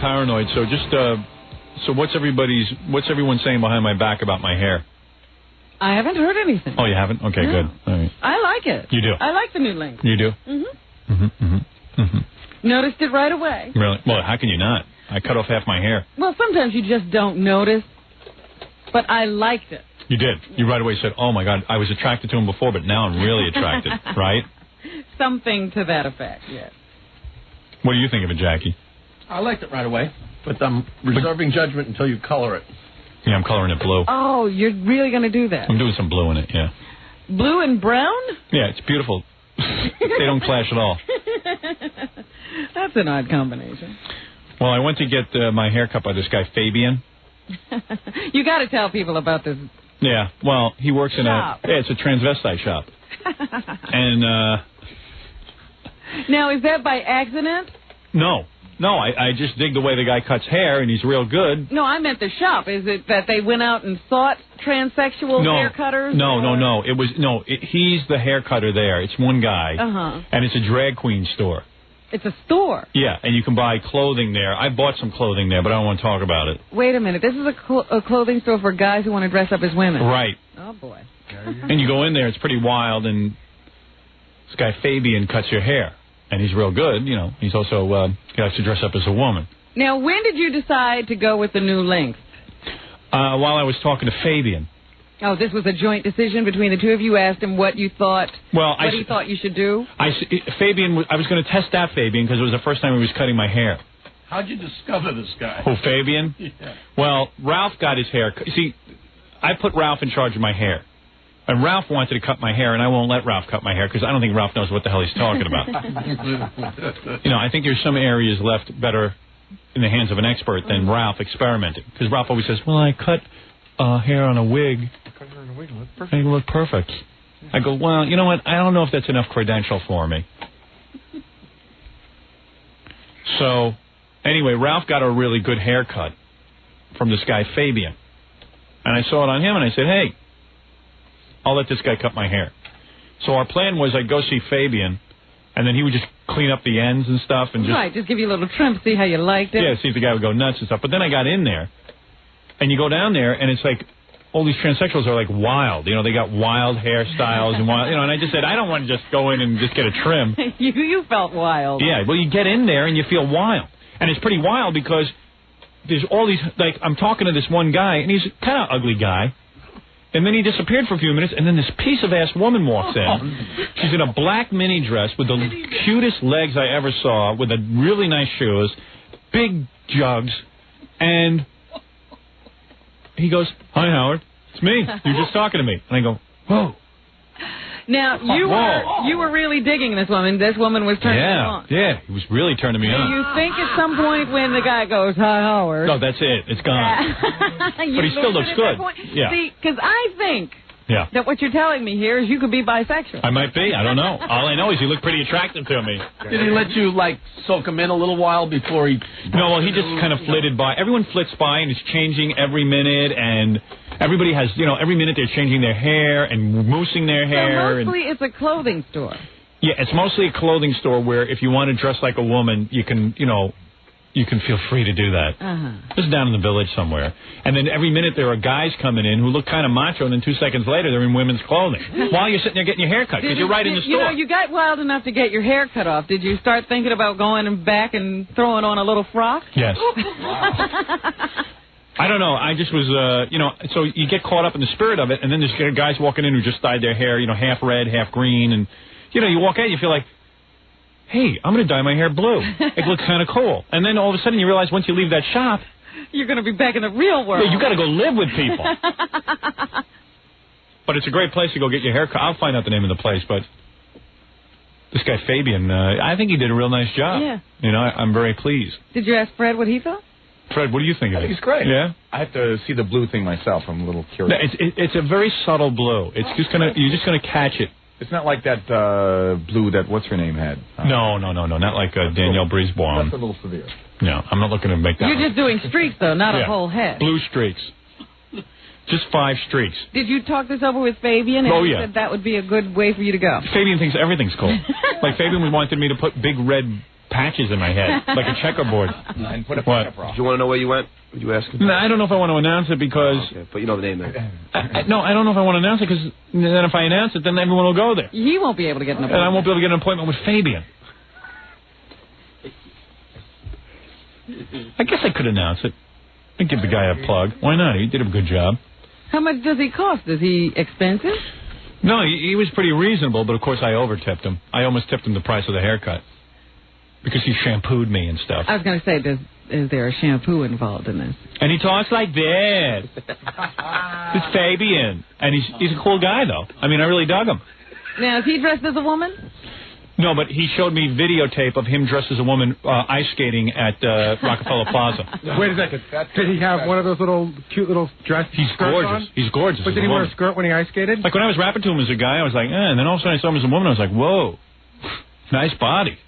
paranoid. So just so what's everyone saying behind my back about my hair? I haven't heard anything. Oh, you haven't? Okay, no. good. All right. I like it. You do? I like the new length. You do? Mm-hmm. Mm-hmm. Mm-hmm. Mm-hmm. Noticed it right away. Really? Well, how can you not? I cut off half my hair. Well, sometimes you just don't notice, but I liked it. You did. You right away said, oh, my God, I was attracted to him before, but now I'm really attracted, right? Something to that effect, yes. What do you think of it, Jackie? I liked it right away, but I'm reserving judgment until you color it. Yeah, I'm coloring it blue. Oh, you're really going to do that? I'm doing some blue in it, yeah. Blue and brown? Yeah, it's beautiful. They don't clash at all. That's an odd combination. Well, I went to get my hair cut by this guy, Fabian. You got to tell people about this. Yeah, well, he works in it's a transvestite shop. And, now, is that by accident? No, I just dig the way the guy cuts hair, and he's real good. No, I meant the shop. Is it that they went out and sought transsexual hair cutters? No. He's the hair cutter there. It's one guy, and it's a drag queen store. It's a store? Yeah, and you can buy clothing there. I bought some clothing there, but I don't want to talk about it. Wait a minute. This is a clothing store for guys who want to dress up as women. Right. Oh, boy. And you go in there, it's pretty wild, and this guy Fabian cuts your hair. And he's real good, you know. He's also, he likes to dress up as a woman. Now, when did you decide to go with the new length? While I was talking to Fabian. Oh, this was a joint decision between the two of you? Asked him what you thought, what he thought you should do? I was going to test out Fabian because it was the first time he was cutting my hair. How'd you discover this guy? Oh, Fabian? Yeah. Well, Ralph got his hair. See, I put Ralph in charge of my hair. And Ralph wanted to cut my hair, and I won't let Ralph cut my hair because I don't think Ralph knows what the hell he's talking about. You know, I think there's some areas left better in the hands of an expert than Ralph experimenting. Because Ralph always says, well, I cut hair on a wig. Cut hair on a wig and look perfect. And it looked perfect. I go, well, you know what? I don't know if that's enough credential for me. So, anyway, Ralph got a really good haircut from this guy, Fabian. And I saw it on him, and I said, hey, I'll let this guy cut my hair. So our plan was I'd go see Fabian, and then he would just clean up the ends and stuff. And just give you a little trim, see how you liked it. Yeah, see if the guy would go nuts and stuff. But then I got in there, and you go down there, and it's like all these transsexuals are like wild. You know, they got wild hairstyles and wild, you know, and I just said, I don't want to just go in and just get a trim. You felt wild. Yeah, well, you get in there, and you feel wild. And it's pretty wild because there's all these, like, I'm talking to this one guy, and he's kind of ugly guy. And then he disappeared for a few minutes, and then this piece-of-ass woman walks in. She's in a black mini dress with the cutest legs I ever saw, with really nice shoes, big jugs, and he goes, hi, Howard. It's me. You're just talking to me. And I go, whoa. Now, you were really digging this woman. This woman was turning you on. Yeah, he was really turning me on. Do you think at some point when the guy goes, hi, Howard? No, that's it. It's gone. But he still looks good. Yeah. See, because I think that what you're telling me here is you could be bisexual. I might be. I don't know. All I know is he looked pretty attractive to me. Did he let you, like, soak him in a little while before he... No, well, he just kind of flitted by. Everyone flits by, and it's changing every minute, and everybody has, you know, every minute they're changing their hair and moussing their hair. So mostly it's a clothing store. Yeah, it's mostly a clothing store where if you want to dress like a woman, you can, you know, you can feel free to do that. Just down in the village somewhere. And then every minute there are guys coming in who look kind of macho, and then 2 seconds later they're in women's clothing while you're sitting there getting your hair cut because you're right in the store. You know, you got wild enough to get your hair cut off. Did you start thinking about going back and throwing on a little frock? Yes. I don't know. I just was, you know, so you get caught up in the spirit of it, and then there's guys walking in who just dyed their hair, you know, half red, half green, and, you know, you walk out, you feel like, hey, I'm going to dye my hair blue. It looks kind of cool. And then all of a sudden you realize once you leave that shop, you're going to be back in the real world. Yeah, you got to go live with people. But it's a great place to go get your hair cut. I'll find out the name of the place, but this guy Fabian, I think he did a real nice job. Yeah. You know, I'm very pleased. Did you ask Fred what he thought? Fred, what do you think of it? I think it's great. Yeah? I have to see the blue thing myself. I'm a little curious. No, it's a very subtle blue. It's just you're just gonna catch it. It's not like that blue that what's her name had. No, not like Danielle Brisebois. That's a little severe. No, I'm not looking to make that. You're just doing streaks though, not a whole head. Blue streaks. Just 5 streaks. Did you talk this over with Fabian? And he said that would be a good way for you to go. Fabian thinks everything's cool. Like Fabian wanted me to put big red patches in my head, like a checkerboard. And put a What? pickup rock. Do you want to know where you went? Would you ask him? No, I don't know if I want to announce it because... Oh, okay. But you know the name there. No, I don't know if I want to announce it because then if I announce it, then everyone will go there. He won't be able to get an And appointment. I won't be able to get an appointment with Fabian. I guess I could announce it. I'd give the guy a plug. Why not? He did a good job. How much does he cost? Is he expensive? No, he was pretty reasonable, but of course I over-tipped him. I almost tipped him the price of the haircut. Because he shampooed me and stuff. I was going to say, is there a shampoo involved in this? And he talks like this. It's Fabian. And he's a cool guy, though. I mean, I really dug him. Now, is he dressed as a woman? No, but he showed me videotape of him dressed as a woman ice skating at Rockefeller Plaza. Wait a second. Did he have one of those cute little dress He's skirts gorgeous. on? He's gorgeous. But did he wear a skirt when he ice skated? Like when I was rapping to him as a guy, I was like, and then all of a sudden I saw him as a woman. I was like, whoa, nice body.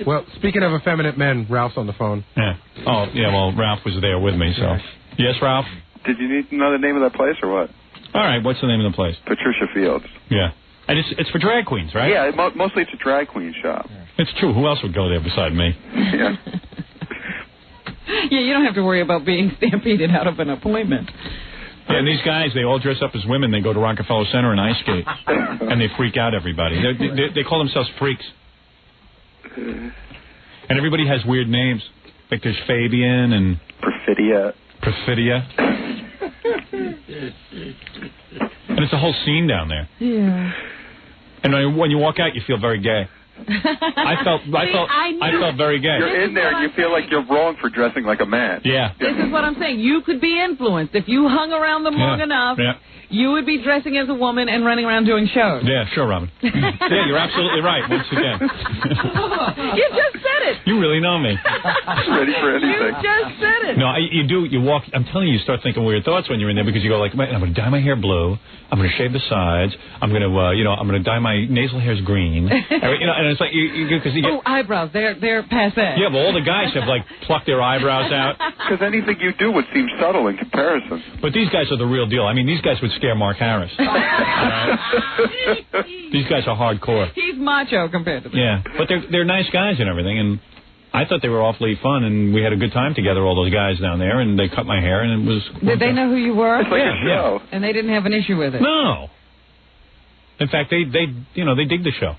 Well, speaking of effeminate men, Ralph's on the phone. Yeah. Oh, yeah, well, Ralph was there with me, so. Yes, Ralph? Did you need to know the name of that place or what? All right, what's the name of the place? Patricia Fields. Yeah. And it's for drag queens, right? Yeah, mostly it's a drag queen shop. It's true. Who else would go there beside me? Yeah. Yeah, you don't have to worry about being stampeded out of an appointment. Yeah, and these guys, they all dress up as women. They go to Rockefeller Center and ice skate. And they freak out everybody. They call themselves freaks. And everybody has weird names. Like there's Fabian and... Perfidia. And it's a whole scene down there. Yeah. And when you walk out, you feel very gay. I felt very gay. You're in there and you feel like you're wrong for dressing like a man. Yeah. This is what I'm saying. You could be influenced. If you hung around them long enough, you would be dressing as a woman and running around doing shows. Yeah, sure, Robin. Yeah, you're absolutely right, once again. You just said it. You really know me. Ready for anything. You just said it. No, you do. You walk. I'm telling you, you start thinking weird thoughts when you're in there because you go like, I'm going to dye my hair blue. I'm going to shave the sides. I'm going to, I'm going to dye my nasal hairs green. And it's like because you get. Oh, eyebrows. They're passe. Yeah, but all the guys have like plucked their eyebrows out. Because anything you do would seem subtle in comparison. But these guys are the real deal. I mean, these guys would scare Mark Harris. These guys are hardcore. He's macho compared to them. Yeah, but they're nice guys and everything, and I thought they were awfully fun, and we had a good time together, all those guys down there, and they cut my hair, and it was... Did they know who you were? It's like a show. And they didn't have an issue with it? No. In fact, they dig the show.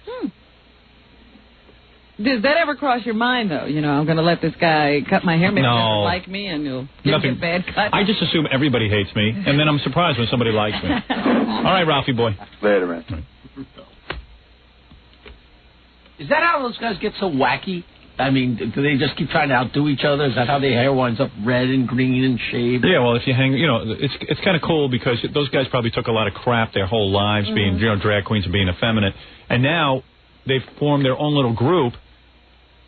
Does that ever cross your mind, though? I'm going to let this guy cut my hair. Maybe he doesn't like me, and he'll give me a bad cut. I just assume everybody hates me, and then I'm surprised when somebody likes me. All right, Ralphie boy. Later, man. Is that how those guys get so wacky? I mean, do they just keep trying to outdo each other? Is that how their hair winds up red and green and shaved? Yeah, well, if you hang, it's kind of cool because those guys probably took a lot of crap their whole lives being, drag queens and being effeminate, and now they've formed their own little group,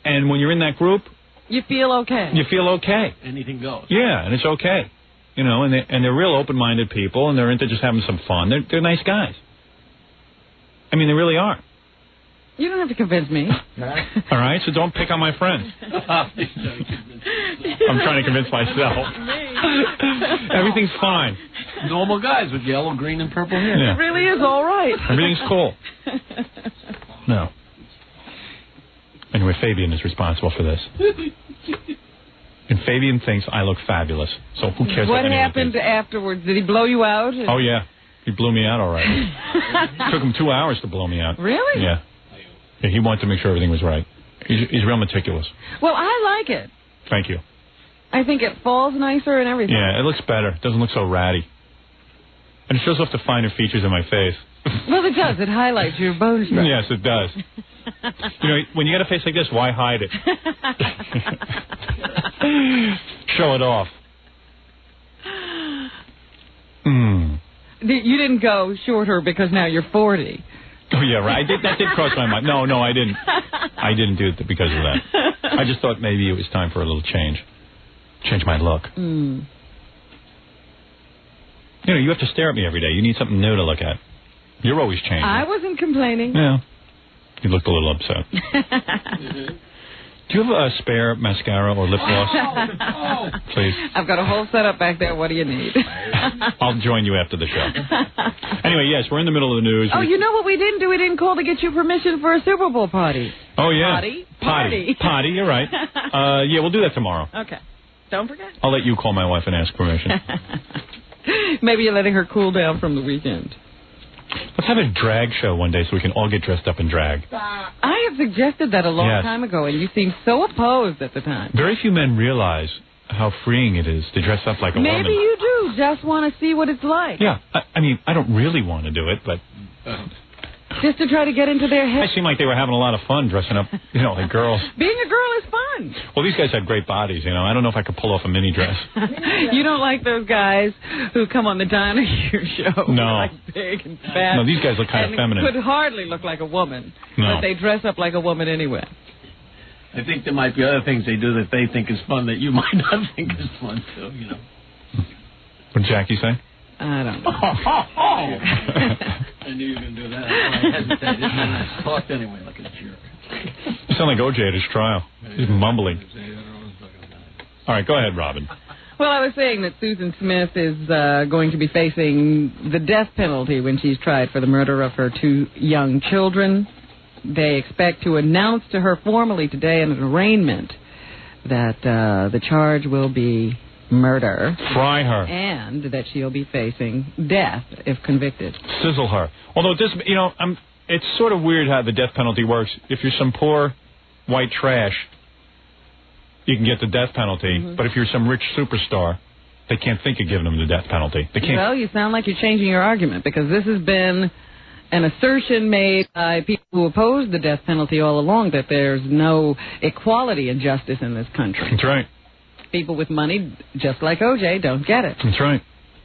and when you're in that group, you feel okay. You feel okay. Anything goes. Yeah, and it's okay. And they're real open-minded people, and they're into just having some fun. They're nice guys. I mean, they really are. You don't have to convince me. All right, so don't pick on my friends. I'm trying to convince myself. Everything's fine. Normal guys with yellow, green, and purple hair. Yeah. It really is all right. Everything's cool. No. Anyway, Fabian is responsible for this. And Fabian thinks I look fabulous. So who cares what what anyone happened thinks? afterwards? Did he blow you out? Oh, yeah. He blew me out all right. It took him 2 hours to blow me out. Really? Yeah. Yeah, he wanted to make sure everything was right. He's real meticulous. Well, I like it. Thank you. I think it falls nicer and everything. Yeah, it looks better. It doesn't look so ratty. And it shows off the finer features of my face. Well, it does. It highlights your bone structure. Yes, it does. When you got a face like this, why hide it? Show it off. You didn't go shorter because now you're 40. Oh, yeah, right. That did cross my mind. No, I didn't. I didn't do it because of that. I just thought maybe it was time for a little change. Change my look. You have to stare at me every day. You need something new to look at. You're always changing. I wasn't complaining. Yeah. You looked a little upset. Do you have a spare mascara or lip gloss? Please. I've got a whole setup back there. What do you need? I'll join you after the show. Anyway, yes, we're in the middle of the news. Oh, you know what we didn't do? We didn't call to get you permission for a Super Bowl party. Oh, yeah. Potty, you're right. Yeah, we'll do that tomorrow. Okay. Don't forget. I'll let you call my wife and ask permission. Maybe you're letting her cool down from the weekend. Let's have a drag show one day so we can all get dressed up in drag. I have suggested that a long time ago, and you seemed so opposed at the time. Very few men realize how freeing it is to dress up like a woman. Maybe you do just want to see what it's like. Yeah, I mean, I don't really want to do it, but... Just to try to get into their head. It seemed like they were having a lot of fun dressing up, like girls. Being a girl is fun. Well, these guys have great bodies, I don't know if I could pull off a mini dress. You don't like those guys who come on the Donahue show? No. Like big and fat. No, these guys look kind of feminine. Could hardly look like a woman. No. But they dress up like a woman anyway. I think there might be other things they do that they think is fun that you might not think is fun, too, What did Jackie say? I don't know. I knew you were going to do that. I hesitated. I talked anyway like a jerk. You sound like OJ at his trial. He's mumbling. All right, go ahead, Robin. Well, I was saying that Susan Smith is going to be facing the death penalty when she's tried for the murder of her 2 young children. They expect to announce to her formally today in an arraignment that the charge will be murder. Fry her. And that she'll be facing death if convicted. Sizzle her. Although this, it's sort of weird how the death penalty works. If you're some poor white trash, you can get the death penalty. Mm-hmm. But if you're some rich superstar, they can't think of giving them the death penalty. They can't. Well, you sound like you're changing your argument, because this has been an assertion made by people who oppose the death penalty all along, that there's no equality and justice in this country. That's right. People with money, just like OJ, don't get it. That's right.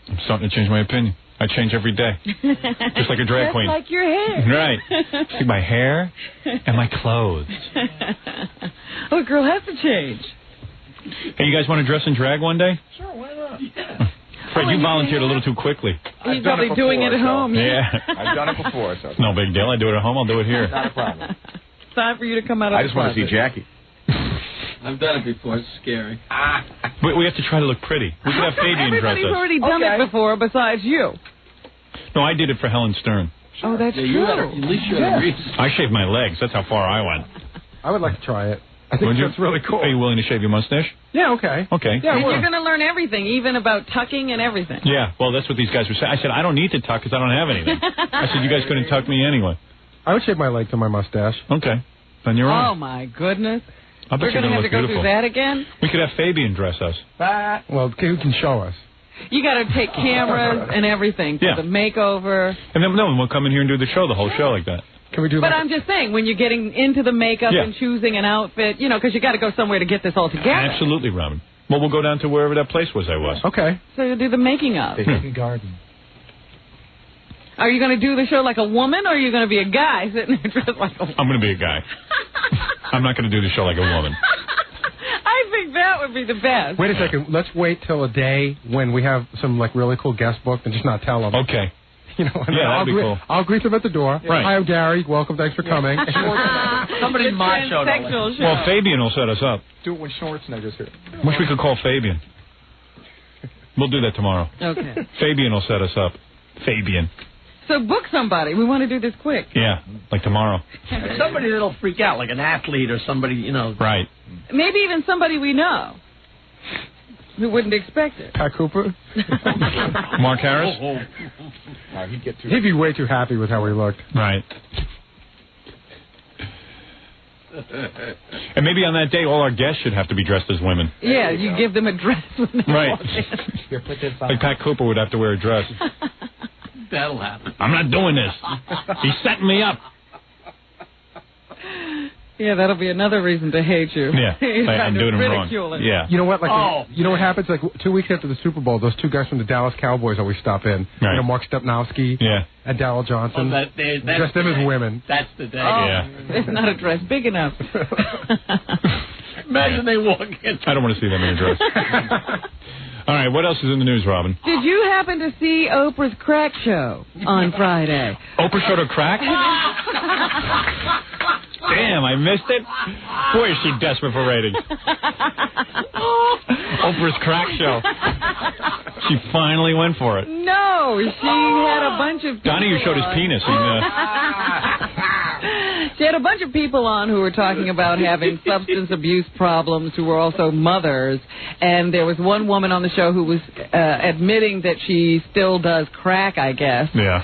I'm starting to change my opinion. I change every day. Just like a drag queen. Just like your hair. Right. See, my hair and my clothes. Oh, a girl has to change. Hey, you guys want to dress in drag one day? Sure, why not? Yeah. Fred, you volunteered a little too quickly. He's probably doing it at home. Yeah. I've done it before, so... No big deal. I do it at home. I'll do it here. Not a problem. It's time for you to come out of I just want to see Jackie. I've done it before. It's scary. But we have to try to look pretty. We could have Fabian dress us. Everybody's already done it before besides you. No, I did it for Helen Stern. Oh, that's true. At least you had a reason. I shaved my legs. That's how far I went. I would like to try it. I think that's really cool. Are you willing to shave your mustache? Yeah, okay. Okay. Yeah, and you're going to learn everything, even about tucking and everything. Yeah, well, that's what these guys were saying. I said, I don't need to tuck because I don't have anything. I said, you guys couldn't tuck me anyway. I would shave my legs and my mustache. Okay. Then you're on. Oh, my goodness. I bet We're going to have to go through that again? We could have Fabian dress us. Well, who can show us? You got to take cameras and everything for the makeover. And then we'll come in here and do the show, the whole show like that. Can we do But I'm just saying, when you're getting into the makeup and choosing an outfit, because you got to go somewhere to get this all together. Absolutely, Robin. Well, we'll go down to wherever that place was I was. Okay. So you'll do the making of. They take a garden. Are you going to do the show like a woman, or are you going to be a guy sitting there dressed like a woman? I'm going to be a guy. I'm not going to do the show like a woman. I think that would be the best. Wait a second. Let's wait till a day when we have some really cool guest booked and just not tell them. Okay. That'd be cool. I'll greet them at the door. Right. Hi, I'm Gary. Welcome. Thanks for coming. Somebody macho. Well, Fabian will set us up. Do it with shorts and I just hear. Wish we could call Fabian. We'll do that tomorrow. Okay. Fabian will set us up. Fabian. So book somebody. We want to do this quick. Yeah, like tomorrow. Somebody that'll freak out, like an athlete or somebody, Right. Maybe even somebody we know who wouldn't expect it. Pat Cooper? Mark Harris? He'd be way too happy with how he looked. Right. And maybe on that day, all our guests should have to be dressed as women. Yeah, you give them a dress when they walk in. Like Pat Cooper would have to wear a dress. That'll happen. I'm not doing this. He's setting me up. Yeah, that'll be another reason to hate you. Yeah, I'm doing him wrong. It. Yeah. You know what? You know what happens? Like 2 weeks after the Super Bowl, those 2 guys from the Dallas Cowboys always stop in. Right. Mark Stepnowski and Darryl Johnson. Dress them as women. That's the day. It's not a dress big enough. Imagine they walk in. I don't want to see them in a dress. All right, what else is in the news, Robin? Did you happen to see Oprah's crack show on Friday? Oprah showed her crack? Damn, I missed it. Boy, is she desperate for ratings. Oprah's crack show. She finally went for it. No, she had a bunch of people Donahue showed his penis. She had a bunch of people on who were talking about having substance abuse problems, who were also mothers. And there was one woman on the show who was admitting that she still does crack, I guess. Yeah.